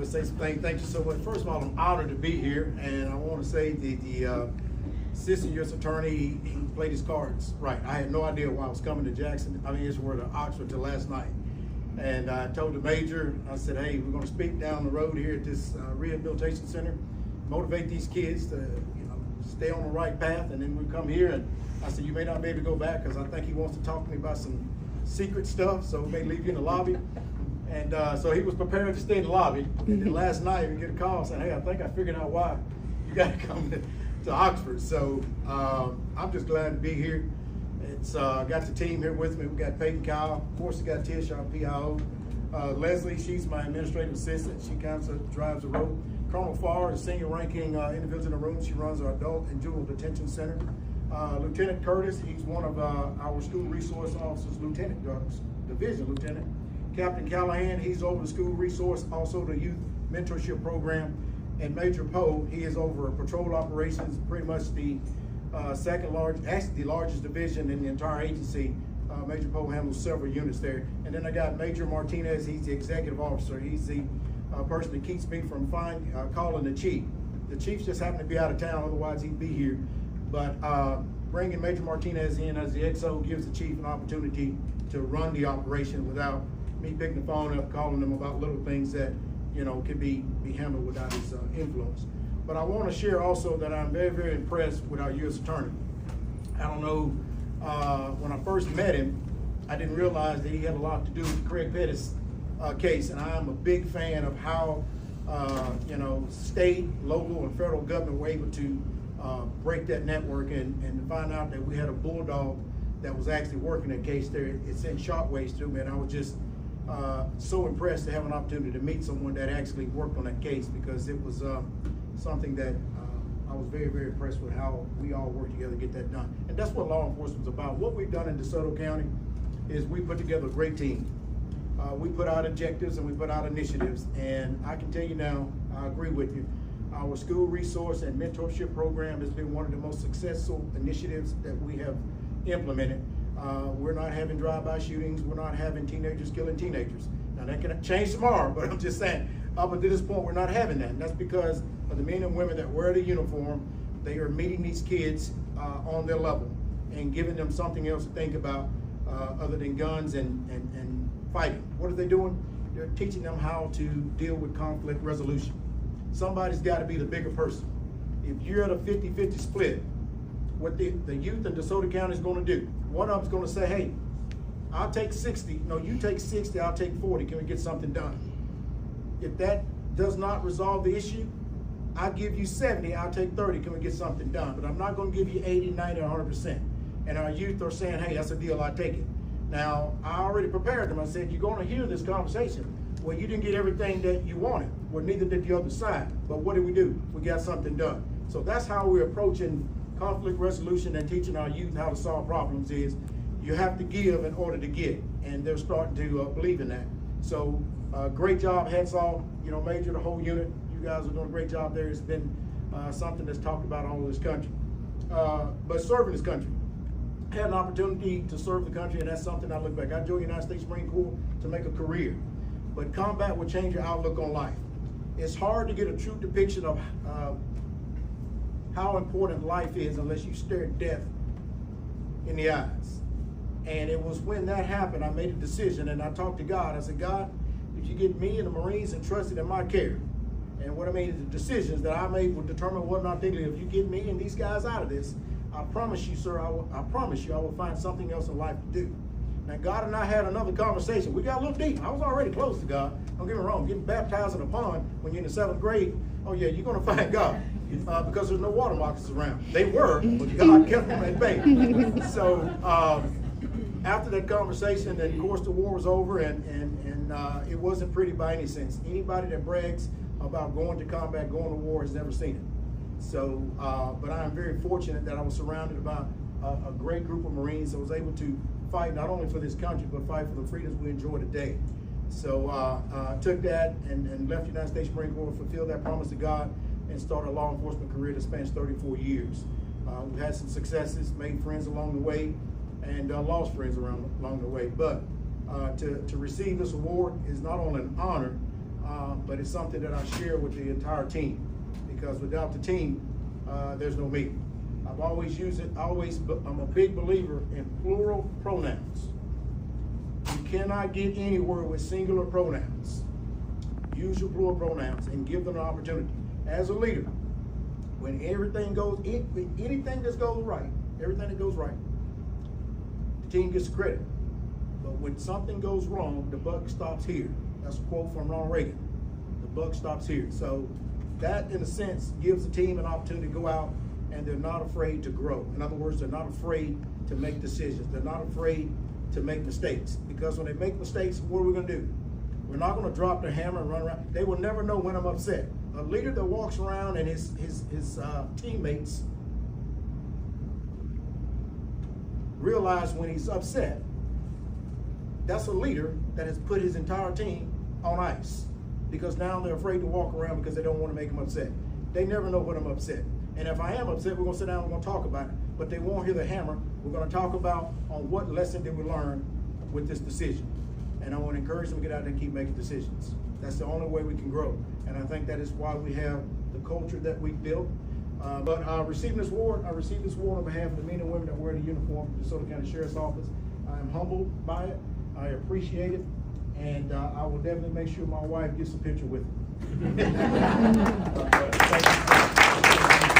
to say some things. Thank you so much. First of all, I'm honored to be here, and I want to say the assistant U.S. attorney, he played his cards right. I had no idea why I was coming to to Oxford till last night. And I told the major, I said, hey, we're going to speak down the road here at this rehabilitation center, motivate these kids to stay on the right path, and then we come here, and I said, you may not be able to go back because I think he wants to talk to me about some secret stuff, so we may leave you in the lobby. And so he was prepared to stay in the lobby. And then last night we get a call saying, hey, I think I figured out why you got to come to Oxford. So I'm just glad to be here. It's got the team here with me. We got Peyton Kyle. Of course, we got Tish, our PIO. Leslie, she's my administrative assistant. She kind of drives the road. Colonel Farr, the senior ranking individual in the room. She runs our adult and juvenile detention center. Lieutenant Curtis, he's one of our school resource officers, division lieutenant. Captain Callahan, he's over the school resource, also the youth mentorship program. And Major Poe, he is over patrol operations, pretty much the second largest, actually the largest division in the entire agency. Major Poe handles several units there. And then I got Major Martinez, he's the executive officer. He's the person that keeps me from calling the chief. The chief just happened to be out of town, otherwise he'd be here. But bringing Major Martinez in as the XO gives the chief an opportunity to run the operation without me picking the phone up, calling them about little things that, can be handled without his influence. But I want to share also that I'm very, very impressed with our U.S. attorney. I don't know, when I first met him, I didn't realize that he had a lot to do with the Craig Pettis case, and I'm a big fan of how, state, local, and federal government were able to break that network and to find out that we had a bulldog that was actually working that case there. It sent shockwaves through me, and I was just so impressed to have an opportunity to meet someone that actually worked on that case, because it was something that I was very, very impressed with how we all worked together to get that done. And that's what law enforcement is about. What we've done in DeSoto County is we put together a great team. We put out objectives and we put out initiatives, and I can tell you now, I agree with you, our school resource and mentorship program has been one of the most successful initiatives that we have implemented. We're not having drive-by shootings. We're not having teenagers killing teenagers. Now that can change tomorrow, but I'm just saying, up until this point, we're not having that. And that's because of the men and women that wear the uniform. They are meeting these kids on their level and giving them something else to think about other than guns and fighting. What are they doing? They're teaching them how to deal with conflict resolution. Somebody's got to be the bigger person. If you're at a 50-50 split, what the youth in DeSoto County is going to do, one of them's going to say, hey, I'll take 60. No, you take 60, I'll take 40. Can we get something done? If that does not resolve the issue, I'll give you 70, I'll take 30. Can we get something done? But I'm not going to give you 80, 90, 100%. And our youth are saying, hey, that's a deal, I take it. Now, I already prepared them. I said, you're going to hear this conversation. Well, you didn't get everything that you wanted. Well, neither did the other side. But what did we do? We got something done. So that's how we're approaching conflict resolution and teaching our youth how to solve problems. Is you have to give in order to get. And they're starting to believe in that. So great job, hats off, Major, the whole unit. You guys are doing a great job there. It's been something that's talked about all over this country. But serving this country. Had an opportunity to serve the country, and that's something I look back. I joined the United States Marine Corps to make a career. But combat will change your outlook on life. It's hard to get a true depiction of how important life is unless you stare death in the eyes. And it was when that happened, I made a decision, and I talked to God. I said, God, did you get me and the Marines entrusted in my care? And what I made is the decisions that I made will determine whether or not if you get me and these guys out of this, I promise you, sir, I promise you I will find something else in life to do. Now, God and I had another conversation. We got a little deep. I was already close to God. Don't get me wrong. Getting baptized in a pond when you're in the 7th grade, oh yeah, you're going to find God. Because there's no water moccasins around. They were, but God kept them at bay. So after that conversation, then of course the war was over, and it wasn't pretty by any sense. Anybody that brags about going to combat, going to war, has never seen it. So, but I am very fortunate that I was surrounded by a great group of Marines that was able to fight not only for this country, but fight for the freedoms we enjoy today. So I took that and left the United States Marine Corps, fulfilled that promise to God, and started a law enforcement career that spans 34 years. We've had some successes, made friends along the way, and lost friends along the way. But to receive this award is not only an honor, but it's something that I share with the entire team, because without the team, there's no me. I've always used it, I'm a big believer in plural pronouns. You cannot get anywhere with singular pronouns. Use your plural pronouns and give them an opportunity. As a leader, when anything that goes right, the team gets credit. But when something goes wrong, the buck stops here. That's a quote from Ronald Reagan. The buck stops here. So that, in a sense, gives the team an opportunity to go out, and they're not afraid to grow. In other words, they're not afraid to make decisions. They're not afraid to make mistakes. Because when they make mistakes, what are we going to do? We're not going to drop the hammer and run around. They will never know when I'm upset. A leader that walks around and his teammates realize when he's upset, that's a leader that has put his entire team on ice, because now they're afraid to walk around because they don't want to make him upset. They never know when I'm upset. And if I am upset, we're going to sit down and we're going to talk about it, but they won't hear the hammer. We're going to talk about on what lesson did we learn with this decision. And I want to encourage them to get out there and keep making decisions. That's the only way we can grow. And I think that is why we have the culture that we built. But receiving this award, I received this award on behalf of the men and women that wear the uniform of the DeSoto County Sheriff's Office. I am humbled by it. I appreciate it. And I will definitely make sure my wife gets a picture with it. Thank you.